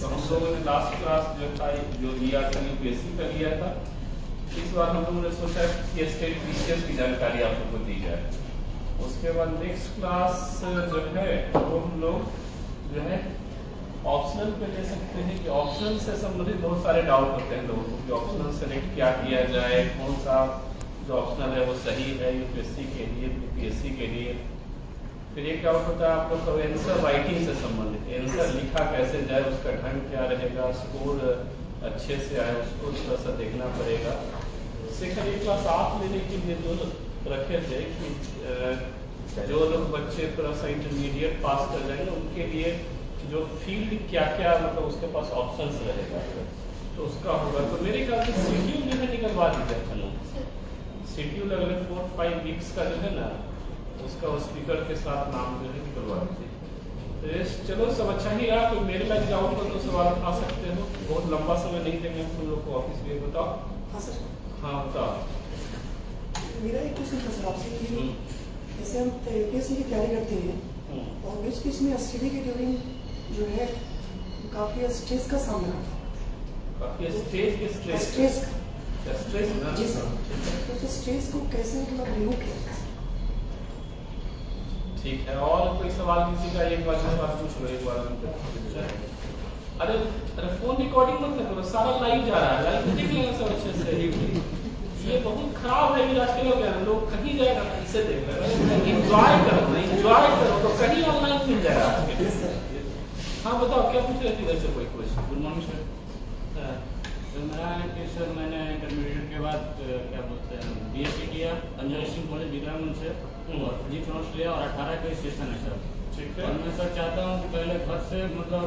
तो हम लोगों ने लास्ट क्लास जो था जो लिया था यूपीएससी का लिया था, इस बार हम लोगों ने सोचा कि स्टेट पीसीएस की जानकारी आप लोगों को दी जाए। उसके बाद नेक्स्ट क्लास जो है वो हम लोग जो है ऑप्शनल पे ले सकते हैं कि ऑप्शनल से संबंधित बहुत सारे डाउट होते हैं लोगों को कि ऑप्शनल सेलेक्ट क्या किया जाए, कौन सा जो ऑप्शनल है वो सही है यूपीएससी के लिए, यूपीएससी के लिए। फिर एक डाउट होता है आप लोग का आंसर राइटिंग से संबंधित, आंसर लिखा कैसे जाए, उसका ढंग क्या रहेगा, स्कोर अच्छे से आए उसको थोड़ा सा देखना पड़ेगा। सेकंड क्लास आप लेने के लिए जो रखे थे कि जो लोग बच्चे थोड़ा सा इंटरमीडिएट पास कर जाएंगे उनके लिए जो फील्ड क्या क्या मतलब उसके पास ऑप्शंस रहेगा तो उसका होगा। तो मेरे ख्याल से शेड्यूल जो है निकलवा दीजिए, शेड्यूल अगले 4-5 वीक्स का जो है ना उसका स्पीकर के साथ नाम जो है निकलवा दीजिए। चलो सब अच्छा ही रहा। कोई मेरे लाइक डाउट हो तो सवाल उठा सकते हो, बहुत लंबा समय नहीं देंगे हम लोग को ऑफिस में। बताओ। हाँ सर। हाँ बताओ। मेरा एक क्वेश्चन था सर आपसे कि जैसे हम यूपीएससी की तैयारी करते हैं और बीच बीच में स्टडी के ड्यूरिंग जो है काफी स्ट्रेस का सामना, काफी स्ट्रेस ना जी सर, तो उस स्ट्रेस को कैसे मतलब रिमूव किया जाए? ठीक है। और कोई सवाल किसी का? एक बार पूछ लो, एक बार। अरे फोन रिकॉर्डिंग मत करो, सारा लाइव जा रहा है, लाइव देख लेना सब अच्छे से। ये बहुत खराब है आजकल हो गया, लोग कहीं जाएगा इसे देख रहे, एंजॉय करो तो कहीं ऑनलाइन मिल जाएगा। हाँ बताओ क्या पूछ रहे थे वैसे कोई क्वेश्चन? Good morning sir. तो मेरा है कि सर मैंने इंटरमीडिएट के बाद क्या बोलते हैं बीएससी किया पंजाब सिंह कॉलेज विक्रमगंज से और फिजिक्स ऑनर्स लिया और 18 का सेशन है सर। ठीक है। और मैं सर चाहता हूँ कि पहले घर से मतलब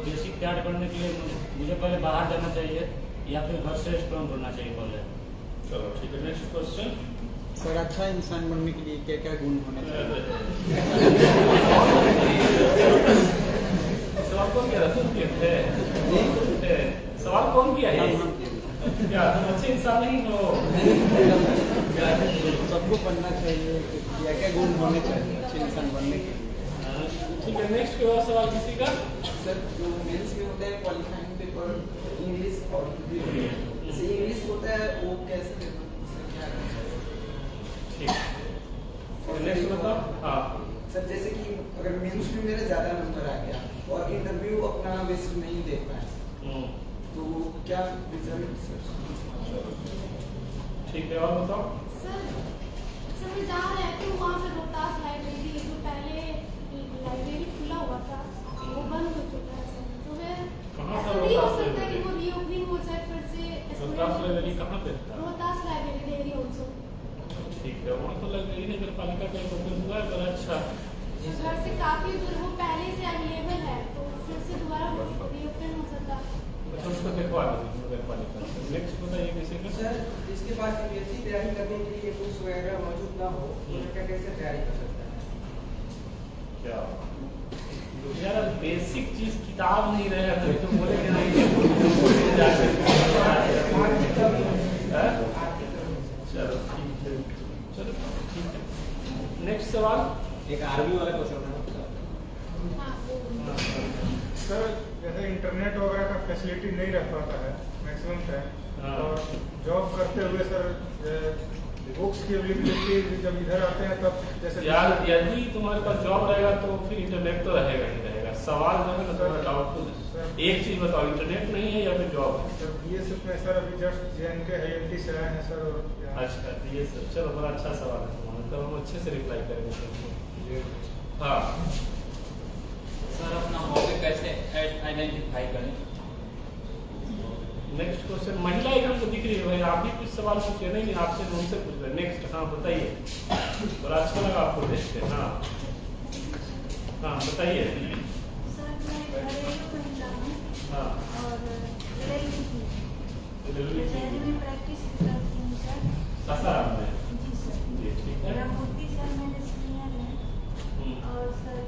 बेसिक तैयार करने के लिए मुझे पहले बाहर जाना चाहिए या फिर घर से स्ट्रॉन्ग करना चाहिए पहले। चलो ठीक है। नेक्स्ट क्वेश्चन सर, अच्छा इंसान बनने के लिए क्या क्या गुण होने चाहिए? सवाल कौन किया था? सवाल कौन किया है? क्या तुम अच्छे इंसान नहीं हो? सबको बनना चाहिए, क्या क्या गुण होने चाहिए अच्छे इंसान बनने के लिए? ठीक है। नेक्स्ट कोई और सवाल किसी का? सर, जो मेंस में होता है क्वालिफाइंग पेपर इंग्लिश और जैसे इंग्लिश होता है वो कैसे ठीक। नेक्स्ट बताओ। हाँ सर, जैसे कि अगर मेंस में मेरा ज़्यादा नंबर आ गया और इंटरव्यू अपना बेस्ट नहीं दे पाया तो क्या रिजल्ट सर? ठीक है। और बताओ। सर मैं जहाँ रहती हूँ वहाँ पे रोहतास लाइब्रेरी जो पहले लाइब्रेरी खुला हुआ था वो बंद हो चुका है सर। तो कहाँ ऐसा पर नहीं हो रोहतास सकता कि लाइब्रेरी? वो रीओपनिंग हो जाए फिर से। रोहतास लाइब्रेरी कहाँ पे था? Rohtas library dairy also. ठीक है। वहाँ तो लाइब्रेरी नगर पालिका का ओपन हुआ है, बड़ा अच्छा। घर से काफी दूर, वो पहले से अवेलेबल है तो फिर से दोबारा रीओपन हो सकता। अच्छा उसको देखवा दो नगर पालिका। नेक्स्ट बताइए किसी का? सर, जिसके पास यूपीएससी तैयारी करने के लिए बुक्स वगैरह मौजूद ना हो तो क्या कैसे तैयारी कर सकता है? क्या यार बेसिक चीज किताब नहीं रहेगा तभी तो बोलेंगे नहीं। चलो ठीक है, चलो ठीक है। नेक्स्ट सवाल। एक आर्मी वाला क्वेश्चन था। हाँ वो सर, जैसे इंटरनेट वगैरह का फैसिलिटी नहीं रह पाता है मैक्सिमम टाइम, और जॉब करते हुए सर बुक्स की अवेलेबिलिटी जब इधर आते हैं तब जैसे यार यदि तुम्हारे पास जॉब रहेगा तो फिर इंटरनेट तो रहेगा ही रहेगा। सवाल जो है ना थोड़ा डाउटफुल। एक चीज बताओ, इंटरनेट नहीं है या फिर जॉब है? सर बीएसएफ में सर अभी जस्ट जेएनके आईआईटी से आए हैं सर। और अच्छा ये सब चलो बड़ा अच्छा सवाल है तुम्हारा, तो हम अच्छे से रिप्लाई करेंगे तुमको। हाँ सर अपना हॉबी कैसे आइडेंटिफाई करें? नेक्स्ट क्वेश्चन महिला एकदम तो दिख रही है भाई, आप भी कुछ सवाल पूछे नहीं आपसे उनसे पूछ रहे। नेक्स्ट हाँ बताइए, बड़ा अच्छा लगा आपको देख के। हाँ हाँ बताइए। सर मैं घरेलू महिला हूँ हाँ और डिलीवरी में प्रैक्टिस करती हूँ सर। सासाराम में। जी सर। जी ठीक है। मेरा बुद्धि सर मैंने सीनियर है और सर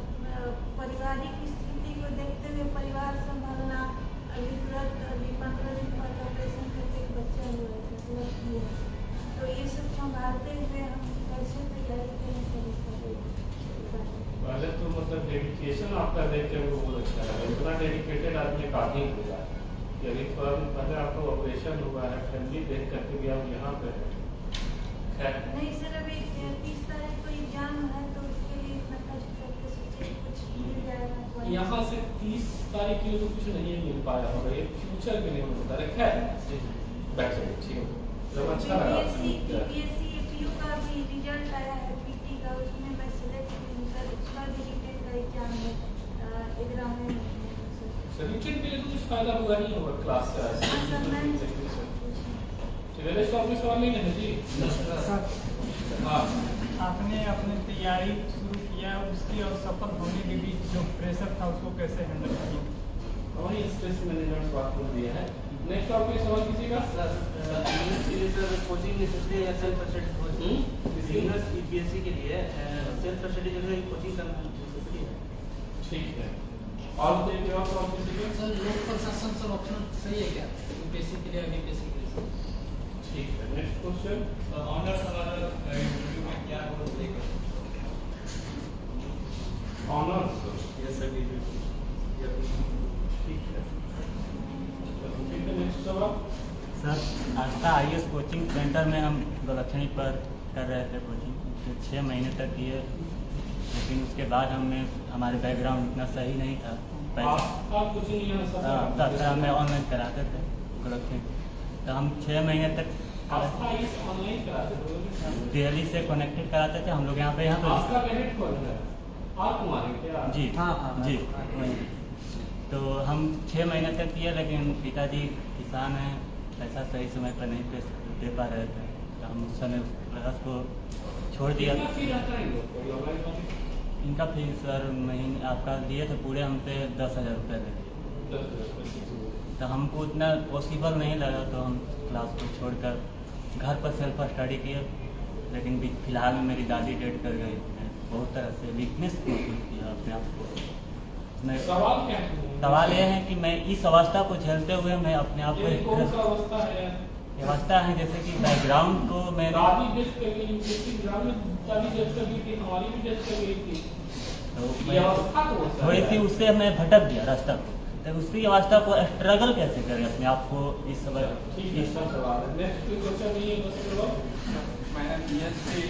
पारिवारिक स्थिति को देखते हुए परिवार संभालना, अभी तुरंत अभी 15 दिन बाद ऑपरेशन करके एक बच्चा हुआ है तुरंत हुआ, तो ये सब संभालते हुए हम कैसे तैयारी करें सर इसका? पहले तो मतलब डेडिकेशन आपका देख के हमको बहुत अच्छा लगा, इतना डेडिकेटेड आदमी काफी हुआ कि अभी थोड़ा दिन पहले आपका ऑपरेशन हुआ है, फैमिली देख करके भी आप यहाँ पे हैं। खैर नहीं सर, अभी 30 तारीख को एग्जाम है तो उसके लिए इतना कष्ट करके सोचे कुछ मिल जाएगा तो यहाँ से 30 तारीख के लिए तो कुछ नहीं मिल पाया होगा, ये फ्यूचर के लिए होता है। खैर बैठे ठीक है, जब अच्छा लगा बीपीएससी एपीयू का भी रिजल्ट आया है पीटी का, उसमें मैं सिलेक्ट हुई सर। उसका भी रिटेन का एग्जाम है, एग्जाम में सर्टिफिकेट के लिए तो कुछ फायदा हुआ नहीं होगा क्लास से ऑफिस वाले नहीं है जी। हाँ आपने अपनी तैयारी शुरू किया, उसकी और सफल होने के बीच जो प्रेशर था उसको कैसे हैंडल किया? वही स्ट्रेस मैनेजमेंट बात हो दिया है। नेक्स्ट और कोई सवाल किसी का? सर कोचिंग नेसेसरी या self study coaching beginners UPSC के लिए सेल्फ स्टडी के लिए कोचिंग करना नेसेसरी है। ठीक है, और कोई जवाब और किसी का? सर लोक प्रशासन सर ऑप्शन सही है क्या यूपीएससी के लिए, यूपीएससी के लिए? ठीक है, नेक्स्ट क्वेश्चन। ऑनर्स वाला इंटरव्यू में क्या रोल देगा? ऑनर्स यस सर ठीक है, नेक्स्ट सवाल। सर आस्था आईएएस कोचिंग सेंटर में हम दक्षिणी पर कर रहे थे कोचिंग, 6 महीने तक किए, लेकिन उसके बाद हमारे बैकग्राउंड इतना सही नहीं था। आप कोचिंग यहाँ सर हमें ऑनलाइन कराते थे दक्षिणी, तो हम 6 महीने तक ऑनलाइन कराते थे, दिल्ली से कनेक्टेड कराते थे हम लोग यहाँ पे आपका कैडेट कौन है? आप कुमार हैं क्या? जी हाँ जी तो हम 6 महीने तक किए, लेकिन पिताजी किसान हैं, पैसा सही समय पर नहीं दे पा रहे थे, तो हम उस समय क्लास को छोड़ दिया। कितना फी रहता है इनका फीस सर महीने आपका दिए थे पूरे हम पे 10,000 रुपये लगे, 10,000। तो हमको उतना पॉसिबल नहीं लगा, तो हम क्लास को छोड़कर घर पर सेल्फ स्टडी किए। लेकिन फिलहाल मेरी दादी डेट कर गई, बहुत तरह से वीकनेस महसूस किया अपने आप को। सवाल क्या है? सवाल ये है कि मैं इस अवस्था को झेलते हुए मैं अपने आप ये कौन सा को अवस्था है? अवस्था है जैसे कि बैकग्राउंड को मैं दादी डेथ कर गई, यूपीएससी एग्जाम में दादी डेथ कर गई थी, हमारी भी डेथ कर गई थी। तो ये अवस्था को थोड़ी सी उससे मैं भटक गया रास्ता को, तो उसी अवस्था को स्ट्रगल कैसे करें अपने आप को इस समय। ठीक है, सब सवाल है। नेक्स्ट क्वेश्चन ये बस करो। मैंने बीएससी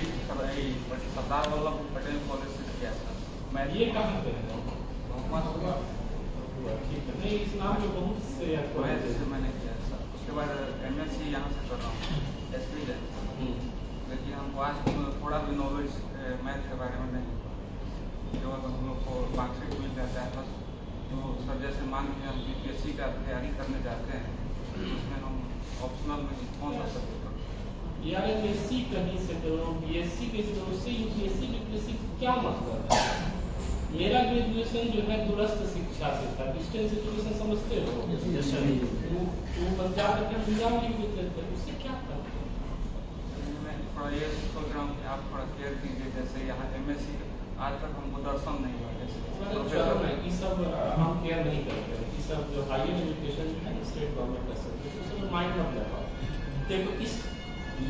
सरदार वल्लभ पटेल कॉलेज से किया था। मैं ये कहाँ पे है? मोहम्मद ठीक है, नहीं इस नाम में बहुत से मैथ से मैंने किया था। उसके बाद एमएससी यहाँ से कर रहा हूँ एसपी से, लेकिन हमको आज थोड़ा भी नॉलेज मैथ के बारे में नहीं, केवल हम लोग को मार्कशीट मिल जाता है बस। तो सर जैसे मान लीजिए हम यूपीएससी का तैयारी करने जाते हैं, उसमें हम ऑप्शनल में कौन सा सब्जेक्ट यार एमएससी कहीं से करो, बीएससी कैसे करो, उससे यूपीएससी यूपीएससी क्या मतलब है? मेरा ग्रेजुएशन जो है दूरस्थ शिक्षा से था, डिस्टेंस एजुकेशन समझते हो? तू पंजाब के एग्जाम लिख देते थे, उससे क्या करते? मैं थोड़ा ये सोच रहा हूँ कि आप थोड़ा केयर कीजिए, जैसे यहाँ एमएससी आज तक हमको दर्शन नहीं हुआ, ये सब हम केयर नहीं करते हैं। ये सब जो हायर एजुकेशन है स्टेट गवर्नमेंट का सब माइंड में लगाओ। देखो इस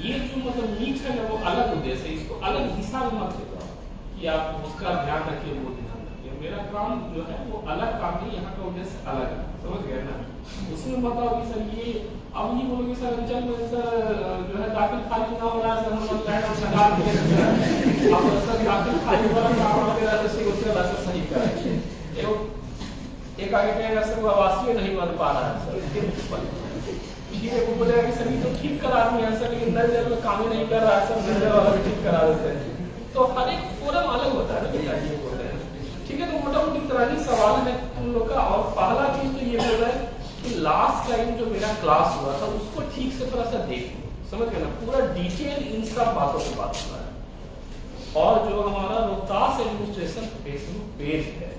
ये जो मतलब नीट है ना वो अलग उद्देश्य है, इसको अलग हिसाब मत लेगा कि आप उसका ध्यान रखिए, वो ध्यान रखिए। मेरा काम जो है वो अलग काम है, यहाँ का उद्देश्य अलग है, समझ गए ना? उसमें बताओ कि सर ये अब नहीं बोलोगे सर अंचल में सर जो है दाखिल खाली ना हो रहा है, हम लोग लाइन में लगा दिए, अब सर दाखिल खाली वाला काम वगैरह जैसे उससे वैसे सही कराएंगे। एक आगे कहेगा सर वो आवासीय नहीं बन पा रहा है सर, ठीक है, वो बोलेगा कि सर ये तो ठीक करा दिए हैं सर, लेकिन नल जल में काम ही नहीं कर रहा है सर, नल वाला भी ठीक करा देते हैं। तो हर एक फोरम अलग होता है ना बेटा, ये बोलते हैं ठीक है। तो मोटा मोटी तरह ही सवाल है उन लोग का। और पहला चीज तो ये बोल रहा है कि लास्ट टाइम जो मेरा क्लास हुआ था उसको ठीक से थोड़ा सा देखो, समझ गए ना? पूरा डिटेल इन सब बातों की बात हुआ है। और जो हमारा रोहतास एडमिनिस्ट्रेशन फेसबुक पेज है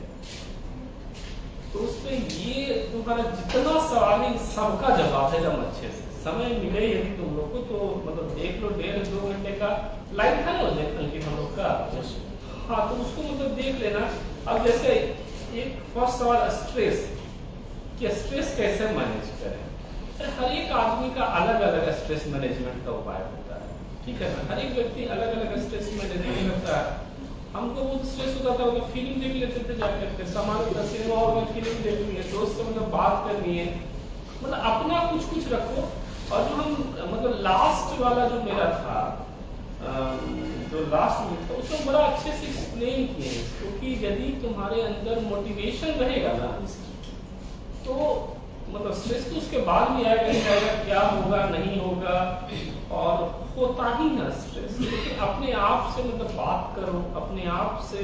तो उसमें ये तुम्हारा जितना सवाल है सबका जवाब है जब अच्छे से समय मिले यदि तुम लोग को तो मतलब देख लो, 1.5-2 घंटे का लाइव है ना अंकित हम लोग का। हाँ तो उसको मतलब देख लेना। अब जैसे एक फर्स्ट सवाल स्ट्रेस, कि स्ट्रेस कैसे मैनेज करें। हर एक आदमी का अलग अलग स्ट्रेस मैनेजमेंट का उपाय होता है, ठीक है ना? हर एक व्यक्ति अलग अलग स्ट्रेस मैनेजमेंट करता है। हमको बहुत स्ट्रेस होता था, मतलब फिल्म देख लेते थे जाकर के, सामान्य सिनेमा हॉल में फिल्म देखनी है, दोस्त से मतलब बात करनी है, मतलब अपना कुछ कुछ रखो। और जो हम मतलब लास्ट वाला जो मेरा था, जो लास्ट में था, उसमें बड़ा अच्छे से एक्सप्लेन किए, क्योंकि यदि तुम्हारे अंदर मोटिवेशन रहेगा ना तो मतलब स्ट्रेस तो उसके बाद भी आएगा, क्या होगा नहीं होगा, और होता ही ना स्ट्रेस। लेकिन अपने आप से मतलब बात करो, अपने आप से।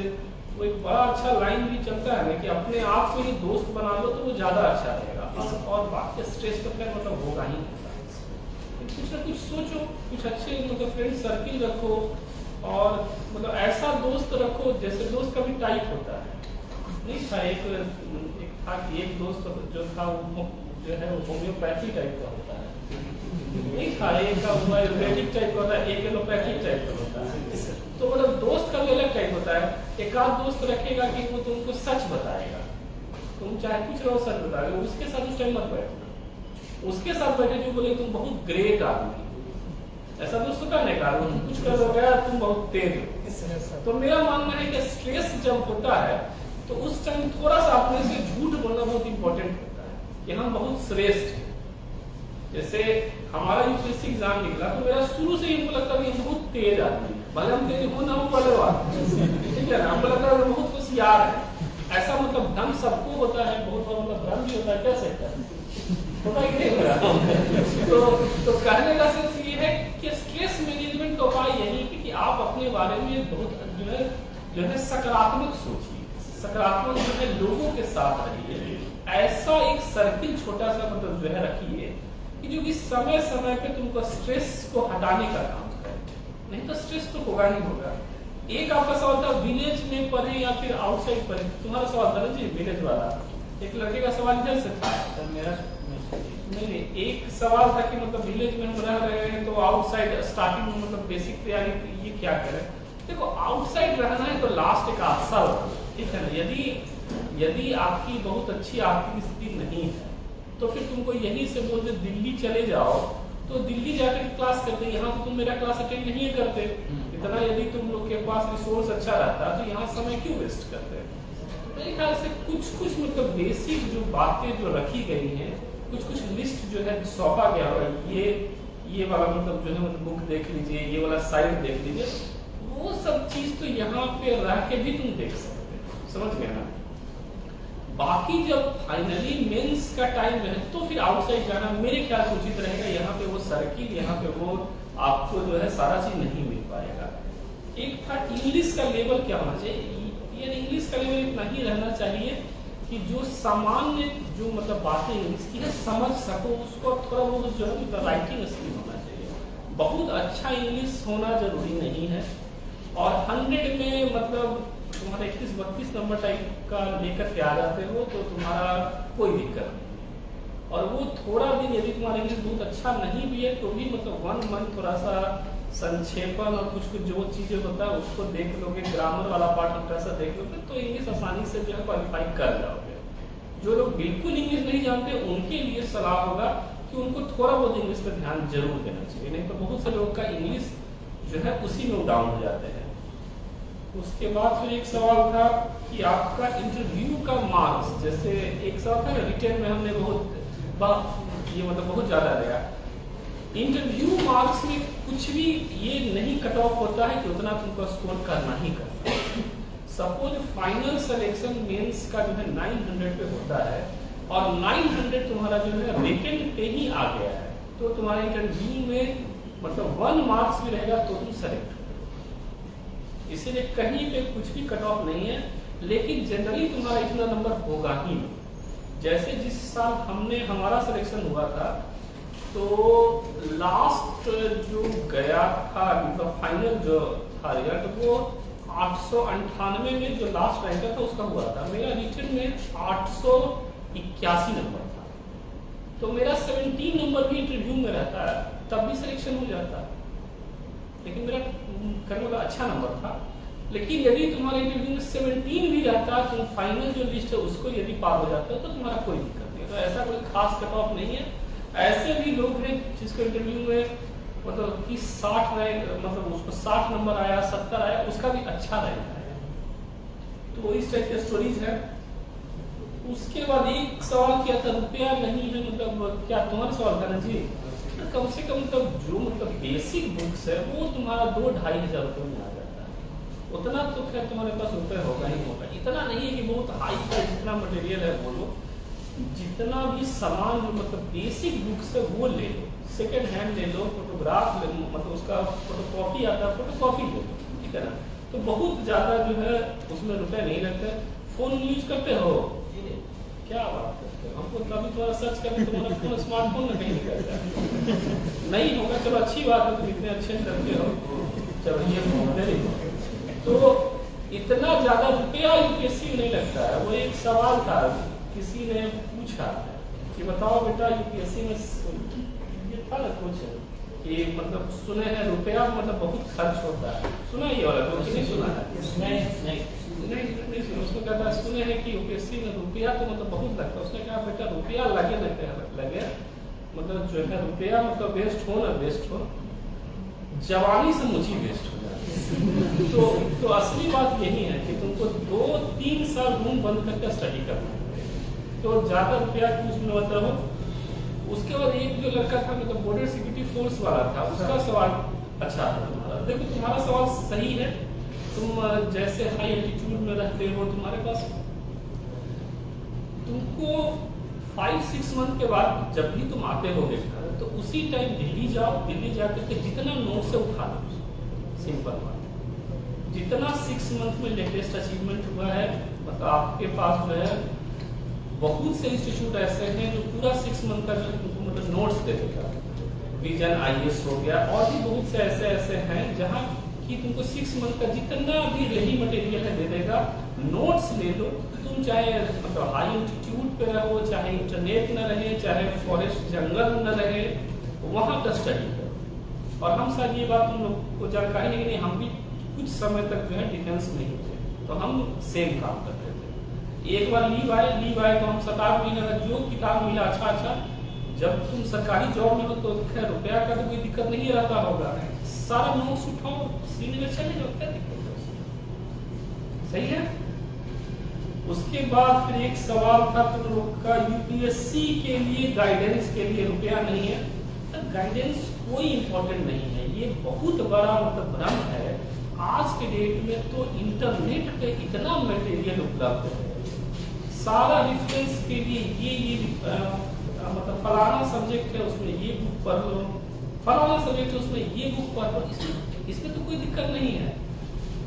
वो एक बड़ा अच्छा लाइन भी चलता है ना कि अपने आप को ही दोस्त बना लो तो वो ज्यादा अच्छा रहेगा, और बाकी स्ट्रेस तो फिर मतलब होगा ही। कुछ ना कुछ सोचो, कुछ अच्छे मतलब फ्रेंड सर्किल रखो, और मतलब ऐसा दोस्त रखो, जैसे दोस्त का भी टाइप होता है। नहीं था एक था कि एक दोस्त जो था वो जो है वो होम्योपैथी टाइप का होता है, नहीं था एक का वो आयुर्वेदिक टाइप का होता है, एक एलोपैथिक टाइप का होता है। तो मतलब दोस्त का भी अलग टाइप होता है। एक आध दोस्त रखेगा कि वो तुमको सच बताएगा, तुम चाहे कुछ रहो सच बताएगा, उसके साथ उस टाइम मत बैठो। उसके साथ बैठे जो बोले तुम बहुत ग्रेट आदमी, ऐसा दोस्त होता है ना, कुछ कर गया तुम बहुत तेज हो। तो मेरा मानना है कि स्ट्रेस जब होता है तो उस टाइम थोड़ा सा अपने से झूठ बोलना बहुत इंपॉर्टेंट होता है कि हम बहुत श्रेष्ठ हैं। जैसे हमारा यूपीएससी एग्जाम निकला तो मेरा शुरू से ही लगता है हम बहुत तेज आदमी, भले हम तेज हो ना हो वाले बात, ठीक है ना, हमको लगता है बहुत होशियार है। ऐसा मतलब भ्रम सबको होता है, बहुत बार मतलब भ्रम भी होता है, क्या सकता है होता ही नहीं होगा। तो कहने का सिर्फ ये है कि स्ट्रेस मैनेजमेंट का उपाय यही है कि आप अपने बारे में बहुत जो है सकारात्मक सोचिए, सकारात्मक जो है लोगों के साथ रहिए, ऐसा एक सर्किल छोटा सा मतलब जो है रखिए कि जो कि समय समय पे तुमको स्ट्रेस को हटाने का काम करे, नहीं तो स्ट्रेस तो होगा नहीं होगा। एक आपका सवाल था विलेज में पढ़े या फिर आउटसाइड पढ़े, तुम्हारा सवाल था ना जी विलेज वाला, एक लड़के का सवाल इधर से था। मेरा नहीं, एक सवाल था कि मतलब विलेज में हम रह रहे हैं तो आउटसाइड स्टार्टिंग में मतलब बेसिक तैयारी ये क्या करें। देखो आउटसाइड रहना है तो लास्ट एक 8 साल, ठीक है ना। यदि आपकी बहुत अच्छी आर्थिक स्थिति नहीं है तो फिर तुमको यही से बोलते दिल्ली चले जाओ, तो दिल्ली जाकर क्लास करते, यहाँ तो तुम मेरा क्लास अटेंड नहीं करते। इतना यदि तुम लोग के पास रिसोर्स अच्छा रहता तो यहाँ समय क्यों वेस्ट करते। मेरे ख्याल से कुछ मतलब बेसिक जो बातें जो रखी गई हैं, कुछ लिस्ट जो है सौंपा गया हुआ, ये वाला मतलब जो है मतलब बुक देख लीजिए, ये वाला साइट देख लीजिए, वो सब चीज तो यहाँ पे रह के भी तुम देख सकते हो, समझ गए ना। बाकी जब फाइनली मेंस का टाइम है तो फिर आउटसाइड जाना मेरे ख्याल से उचित रहेगा। यहाँ पे वो सर्किल, यहाँ पे वो आपको जो है सारा चीज नहीं मिल पाएगा। एक था इंग्लिश का लेवल क्या होना चाहिए, ये इंग्लिश का लेवल इतना ही रहना चाहिए कि जो सामान्य जो मतलब बातें इंग्लिश की है समझ सको, उसको थोड़ा बहुत जो है मतलब राइटिंग स्किल होना चाहिए। बहुत अच्छा इंग्लिश होना जरूरी नहीं है, और 100 में मतलब तुम्हारा 31-32 नंबर टाइप का लेकर के आ जाते हो तो तुम्हारा कोई दिक्कत नहीं। और वो थोड़ा दिन यदि तुम्हारा इंग्लिश बहुत अच्छा नहीं भी है तो भी मतलब 1 मंथ थोड़ा सा संक्षेपण और कुछ जो चीजें होता है उसको देख लोगे, ग्रामर वाला पार्ट हल्का सा देख लोगे तो इंग्लिश आसानी से जो है क्वालिफाई कर जाओगे। जो लोग बिल्कुल इंग्लिश नहीं जानते उनके लिए सलाह होगा कि उनको थोड़ा बहुत इंग्लिश पर ध्यान जरूर देना चाहिए, नहीं तो बहुत से लोग का इंग्लिश जो है उसी में डाउन हो जाते हैं। उसके बाद फिर एक सवाल था कि आपका इंटरव्यू का मार्क्स, जैसे एक सवाल था रिटर्न में हमने ये मतलब बहुत ज्यादा दिया। इंटरव्यू मार्क्स में कुछ भी ये नहीं कट ऑफ होता है कि उतना तुमको स्कोर करना ही करना। सपोज फाइनल सिलेक्शन मेंस का जो है 900 पे होता है और 900 तुम्हारा जो है रिटन पे ही आ गया है, तो तुम्हारे इंटरव्यू में मतलब 1 मार्क्स भी रहेगा तो तुम सेलेक्ट हो। इसीलिए कहीं पे कुछ भी कट ऑफ नहीं है, लेकिन जनरली तुम्हारा इतना नंबर होगा ही नहीं। जैसे जिस साल हमारा सिलेक्शन हुआ था तो लास्ट जो गया था मतलब फाइनल जो था रिजल्ट वो 898 में जो लास्ट रैंक था उसका हुआ था। मेरा रिटन में 881 नंबर था, तो मेरा 17 नंबर भी इंटरव्यू में रहता है तब भी सिलेक्शन हो जाता, लेकिन मेरा करने का अच्छा नंबर था। लेकिन यदि तुम्हारे इंटरव्यू में 17 भी रहता तो फाइनल जो लिस्ट है उसको यदि पार हो जाता तो तुम्हारा कोई दिक्कत नहीं। तो ऐसा कोई खास कट ऑफ नहीं है। ऐसे भी लोग हैं जिसको इंटरव्यू में मतलब कि 60 रैंक मतलब उसको 60 नंबर आया, 70 आया, उसका भी अच्छा रैंक आया, तो इस टाइप की स्टोरीज है। उसके बाद एक सवाल किया था, रुपया नहीं है, मतलब क्या तुम्हारा सवाल था ना जी, कम से कम मतलब जो मतलब बेसिक बुक्स है वो तुम्हारा 2-2.5 हजार रुपये में आ जाता है। उतना तो खैर तुम्हारे पास रुपये होगा ही होगा, इतना नहीं है कि बहुत हाई का जितना मटेरियल है बोलो, जितना भी सामान जो मतलब बेसिक बुक्स है वो ले लो, सेकेंड हैंड ले लो, फोटोग्राफ ले लो, मतलब उसका फोटोकॉपी आता है फोटोकॉपी ले लो, ठीक है ना। तो बहुत ज़्यादा जो है उसमें रुपये नहीं लगते। फ़ोन यूज करते हो, क्या बात करते हो, हमको कभी थोड़ा सर्च करके तुम्हारा फोन स्मार्टफोन में कहीं निकलता है नहीं होगा, चलो अच्छी बात है, तुम इतने अच्छे करते हो, चलो ये तो इतना ज़्यादा रुपया यूपीएससी नहीं लगता है। वो एक सवाल था, किसी ने पूछा कि बताओ बेटा यूपीएससी में ये था ना कुछ कि मतलब सुने हैं रुपया मतलब बहुत खर्च होता है, सुना ये वाला तो नहीं सुना है? नहीं सुना। उसको कहता है सुने हैं कि यूपीएससी में रुपया तो मतलब बहुत लगता है। उसने कहा बेटा रुपया लगे मतलब जो है रुपया मतलब वेस्ट हो ना वेस्ट हो, जवानी से मुझी वेस्ट हो जाती है। तो असली बात यही है कि तुमको 2-3 साल रूम बंद करके स्टडी करना है, तो ज़्यादा रुपया उसमें मतलब। उसके बाद एक जो लड़का था मतलब बॉर्डर सिक्योरिटी फोर्स वाला था, उसका सवाल अच्छा था तुम्हारा। देखो तुम्हारा सवाल सही है, तुम जैसे हाई एल्टीट्यूड में रहते हो, तुम्हारे पास तुमको 5-6 मंथ के बाद जब भी तुम आते हो तो उसी टाइम दिल्ली जाओ, दिल्ली जाकर के जितना नोट से उठा लो, सिंपल बात। जितना 6 मंथ में लेटेस्ट अचीवमेंट हुआ है, मतलब आपके पास जो है बहुत से इंस्टीट्यूट ऐसे हैं जो पूरा 6 मंथ का जो मतलब नोट्स दे देगा, विजन IAS हो गया, और भी बहुत से ऐसे हैं जहाँ कि तुमको 6 मंथ का जितना भी रेडी मटेरियल है दे देगा। नोट्स ले लो, तुम चाहे मतलब हाई एल्टीट्यूड पे रहो, चाहे इंटरनेट न रहे, चाहे फॉरेस्ट जंगल न रहे, वहाँ का स्टडी करो। और हम शायद ये बात तुम लोग को जानकारी है कि नहीं, हम भी कुछ समय तक जो है डिफेंस में ही थे, तो हम सेम काम करते थे। एक बार लीव आए तो हम 7-8 महीने का जो किताब मिला अच्छा, जब तुम सरकारी जॉब में हो तो खैर रुपया का तो कोई दिक्कत नहीं रहता होगा, सारा नोट्स उठाओ सीने में चले जाओ, क्या दिक्कत है? सही है। उसके बाद फिर एक सवाल था तुम लोग का, यूपीएससी के लिए गाइडेंस के लिए रुपया नहीं है। तो गाइडेंस कोई इंपॉर्टेंट नहीं है, ये बहुत बड़ा मतलब भ्रम है। आज के डेट में तो इंटरनेट पे इतना मटेरियल उपलब्ध है, सारा रेफरेंस के लिए ये मतलब फलाना सब्जेक्ट है उसमें ये बुक पढ़ लो, फलाना सब्जेक्ट है उसमें ये बुक पढ़ लो, इसमें तो कोई दिक्कत नहीं है।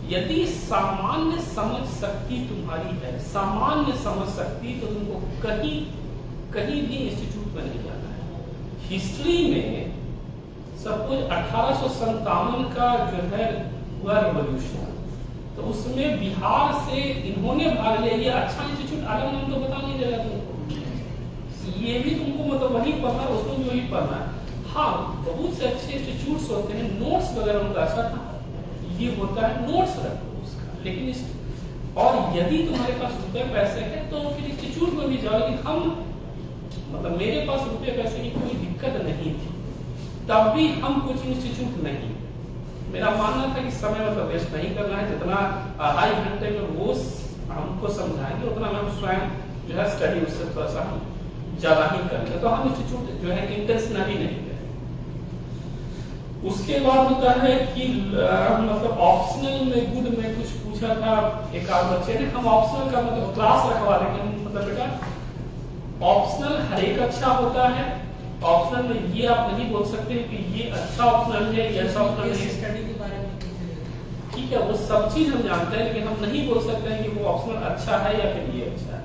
यदि सामान्य समझ शक्ति तुम्हारी है, सामान्य समझ शक्ति, तो तुमको कहीं भी इंस्टीट्यूट में नहीं जाना है। हिस्ट्री में सपोज 1857 का जो है हुआ रिवॉल्यूशन, तो उसमें बिहार से इन्होंने भाग लिया, ये अच्छा इंस्टीट्यूट आगे नाम तो बता नहीं दे रहा तुमको, ये भी तुमको मतलब वही पढ़ना है, उसको भी वही पढ़ना है। हाँ, बहुत से अच्छे इंस्टीट्यूट्स होते हैं, नोट्स वगैरह उनका अच्छा था, ये होता है नोट्स रखो उसका, लेकिन और यदि तुम्हारे पास रुपए पैसे है तो फिर इंस्टीट्यूट में भी जाओ। लेकिन हम मतलब मेरे पास रुपए पैसे की कोई दिक्कत नहीं थी, तब भी हम कोचिंग इंस्टीट्यूट नहीं, मेरा मानना था कि समय मतलब वेस्ट नहीं करना है, जितना 2.5 घंटे में वो हमको समझाएंगे उतना हम स्वयं जो है स्टडी उससे थोड़ा सा हम ज्यादा ही करेंगे, तो हम इंस्टीट्यूट जो है इंटेंशनली नहीं गए। उसके बाद होता है कि मतलब ऑप्शनल में गुड में कुछ पूछा था एक आध बच्चे ने, हम ऑप्शनल का मतलब क्लास रखवा देंगे, मतलब बेटा ऑप्शनल हर एक अच्छा होता है, ऑप्शनल में ये आप नहीं बोल सकते कि ये अच्छा ऑप्शनल है या ऐसा ऑप्शनल है, स्टडी के बारे में ठीक है वो सब चीज हम जानते हैं, लेकिन हम नहीं बोल सकते हैं कि वो ऑप्शनल अच्छा है या फिर ये अच्छा है।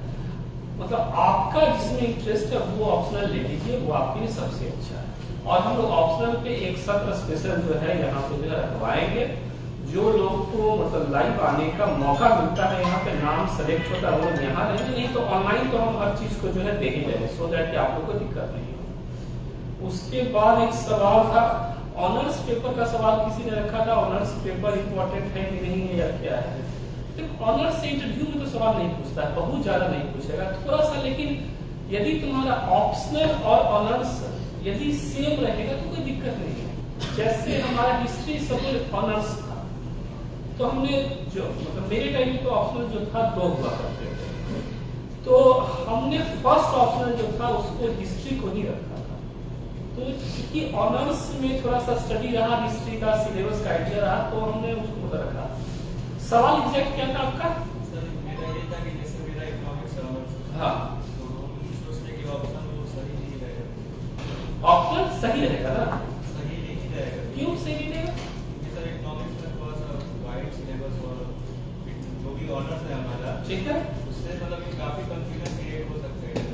मतलब आपका जिसमें इंटरेस्ट है वो ऑप्शनल ले लीजिए, वो आपके लिए सबसे अच्छा है। और हम लोग ऑप्शनल पे एक सत्र स्पेशल जो है यहाँ पे जो है रखवाएंगे, जो लोग को मतलब लाइव आने का मौका मिलता है, यहाँ पे नाम सेलेक्ट होता है, वो यहाँ रहेंगे, नहीं तो ऑनलाइन तो हम हर चीज को जो है दे ही देंगे, सो दैट कि आप लोग को दिक्कत नहीं हो। उसके बाद एक सवाल था ऑनर्स पेपर का सवाल किसी ने रखा था, ऑनर्स पेपर इम्पोर्टेंट है कि नहीं है या क्या है। तो ऑनर्स से इंटरव्यू में तो सवाल नहीं पूछता है, बहुत ज्यादा नहीं पूछेगा, थोड़ा सा, लेकिन यदि तुम्हारा ऑप्शनल और ऑनर्स यदि सेम रहेगा तो कोई दिक्कत नहीं है। जैसे हमारा हिस्ट्री सब ऑनर्स था, तो हमने जो मतलब मेरे टाइम में तो ऑप्शनल जो था 2 हुआ करते थे, तो हमने फर्स्ट ऑप्शनल जो था उसको हिस्ट्री को ही रखा था। तो क्योंकि ऑनर्स में थोड़ा सा स्टडी रहा, हिस्ट्री का सिलेबस का आइडिया रहा, तो हमने उसको रखा। सवाल एग्जैक्ट क्या था आपका? सर मेरा ये था कि जैसे मेरा इकोनॉमिक्स ऑनर्स, हाँ, तो सोचते कि ऑप्शन वो सही नहीं रहेगा। ऑप्शनल सही रहेगा ना? सही नहीं रहेगा। क्यों सही नहीं रहेगा? क्योंकि सर इकोनॉमिक्स में थोड़ा सा वाइड सिलेबस और जो भी ऑनर्स है हमारा, ठीक है, उससे मतलब कि काफी कंफ्यूजन क्रिएट हो सकते हैं।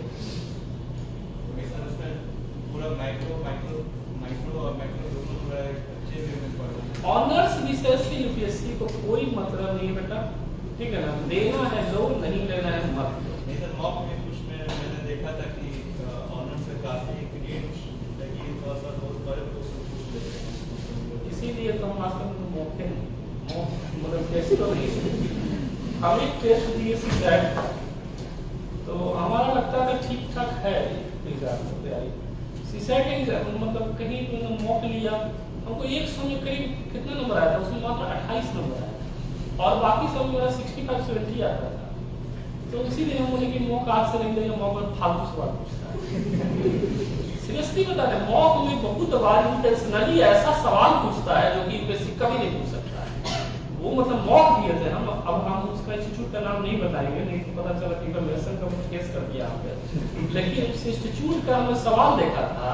क्योंकि सर उसमें पूरा माइक्रो और मैक्रो दोनों पूरा अच्छे वे में पढ़ना। ऑनर्स विषय से यूपीएससी को कोई मतलब नहीं है बेटा, ठीक है ना? लेना है लो, नहीं लेना है मत लो। नहीं सर, मॉक में कुछ मैंने देखा था कि ऑनर्स से काफी क्रिएट लगी, थोड़ा सा बहुत बड़े क्वेश्चन पूछ लेते हैं। इसीलिए तो हम आज तक मौके मतलब टेस्ट तो नहीं, हम एक टेस्ट दिए सीसैट, तो हमारा लगता है ठीक ठाक है एग्जाम की तैयारी। सीसैट एग्जाम मतलब कहीं तुमने मॉक लिया, हमको एक समय करीब कितना नंबर आया था, उसमें मात्र 28 नंबर आया और बाकी सब मेरा 65-70 आता था। तो इसीलिए हम बोले कि मॉक आज से नहीं देंगे, मॉक में फालतू सवाल पूछता है। सीरियसली बता रहे, मॉक में बहुत बार इंटेंशनली ऐसा सवाल पूछता है जो कि यूपीएससी कभी नहीं पूछ सकता है। वो मतलब मॉक दिए थे हम, अब हम उसका इंस्टीट्यूट का नाम नहीं बताएंगे, नहीं तो पता चला डिफेमेशन का केस कर दिया आपने। लेकिन उस इंस्टीट्यूट का हमने सवाल देखा था,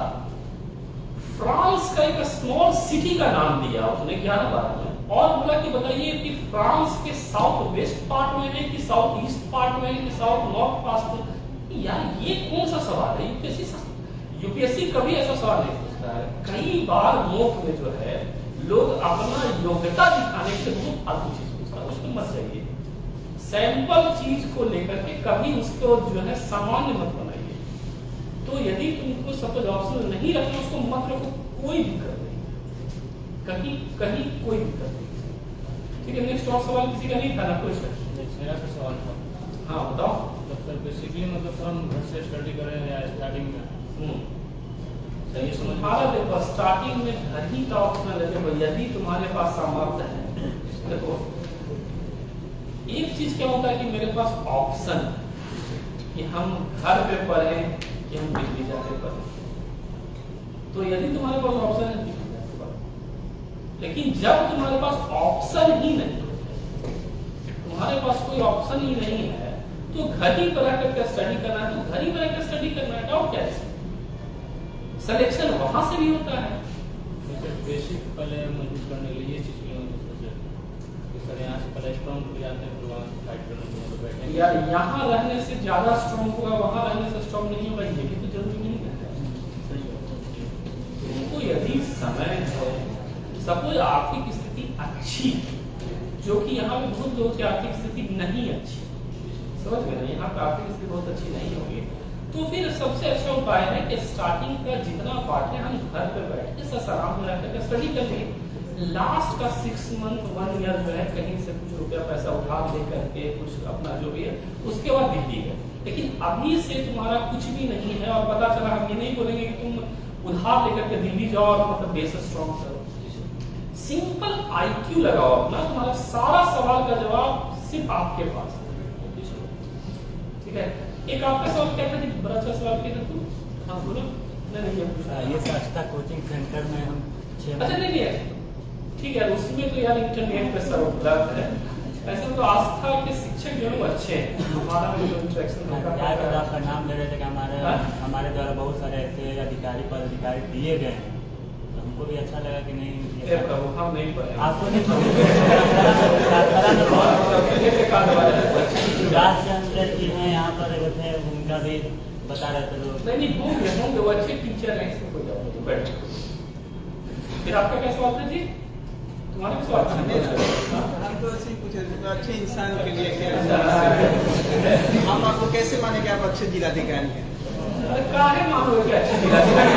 फ्रांस का एक स्मॉल सिटी का नाम दिया उसने 11-12 में, और बोला कि बताइए कि फ्रांस के साउथ वेस्ट पार्ट में है कि साउथ ईस्ट पार्ट में है कि साउथ नॉर्थ पार्ट में। यार ये कौन सा सवाल है? यूपीएससी कभी ऐसा सवाल नहीं पूछता है। कई बार मॉक में जो है लोग अपना योग्यता दिखाने के लिए बहुत फालतू चीज पूछता है, उसमें मत जाइए। सैंपल चीज को लेकर के कभी उसको जो है सामान्य मत बनाइए। तो यदि तुमको सपोज ऑप्शन नहीं रखना, उसको मत रखो, कोई दिक्कत नहीं, कहीं कहीं कोई दिक्कत नहीं। ठीक है, नेक्स्ट और सवाल किसी का नहीं था ना? कोई मेरा तो सवाल था। हाँ बताओ। सर बेसिकली मतलब सर हम घर से स्टडी करें या स्टार्टिंग में सही समझ तुम्हारा देखो स्टार्टिंग में घर ही का ऑप्शन है। देखो यदि तुम्हारे पास सामर्थ्य है, देखो एक चीज क्या होता है कि मेरे पास ऑप्शन कि हम घर पे पढ़ें कि हम दिल्ली जाके पढ़ें, तो यदि तुम्हारे पास ऑप्शन है दिल्ली जाके पढ़ो। लेकिन जब तुम्हारे पास ऑप्शन ही नहीं है, तुम्हारे पास कोई ऑप्शन ही नहीं है, तो घर ही पर आकर स्टडी करना है, तो घर ही पर आकर स्टडी करना है। डाउट क्या है? सिलेक्शन वहां से भी होता है। बेसिक पहले मजबूत करने के लिए ये चीज सर यहाँ से पहले स्ट्रॉन्ग हो जाते हैं, फिर वहाँ फाइट करने के बैठे यार यहाँ रहने से ज्यादा स्ट्रॉन्ग होगा, वहां रहने से स्ट्रॉन्ग नहीं होगा, ये भी तो जरूरी नहीं है। तुमको यदि समय है, सपोज आर्थिक स्थिति अच्छी, जो कि यहाँ पे बहुत लोगों की आर्थिक स्थिति नहीं अच्छी, समझ गए ना? यहाँ पे आर्थिक स्थिति बहुत अच्छी नहीं होगी, तो फिर सबसे अच्छा उपाय है कि स्टार्टिंग का जितना पार्ट है हम घर पे बैठ के आराम में रहकर स्टडी कर लें। लास्ट का 6 मंथ 1 ईयर जो है कहीं से कुछ रुपया पैसा उधार ले करके कुछ अपना जो भी है, उसके बाद दिल्ली है। लेकिन अभी से तुम्हारा कुछ भी नहीं है और पता चला, हम ये नहीं बोलेंगे कि तुम उधार लेकर के दिल्ली जाओ और मतलब बेस स्ट्रॉन्ग करो। सिंपल IQ लगाओ अपना, तुम्हारा सारा सवाल का जवाब सिर्फ आपके पास है। ठीक है, एक आपका सवाल क्या था? बड़ा अच्छा सवाल किया था तू। हाँ बोलो। नहीं ये पूछा, ये आस्था कोचिंग सेंटर में हम 6 अच्छा नहीं ठीक है, उसमें तो यार इंटरनेट पे सब उपलब्ध है। ऐसे तो आस्था के शिक्षक जो है वो अच्छे हैं, हमारा भी इंटरेक्शन आपका नाम ले रहे थे कि हमारे द्वारा बहुत सारे ऐसे अधिकारी पदाधिकारी दिए गए हैं, तो हमको भी अच्छा लगा कि नहीं प्रभु हम नहीं पढ़े, आपको नहीं जी हैं यहाँ पर थे, उनका भी बता रहे थे लोग। नहीं होंगे वो अच्छे टीचर हैं, इसमें कोई बात नहीं। बैठ, फिर आपका क्या सवाल था जी? तुम्हारा भी सवाल था? हम तो ऐसे ही पूछे थे अच्छे इंसान के लिए क्या हम आपको कैसे माने कि आप अच्छे जिलाधिकारी हैं? काहे मानो कि अच्छे जिलाधिकारी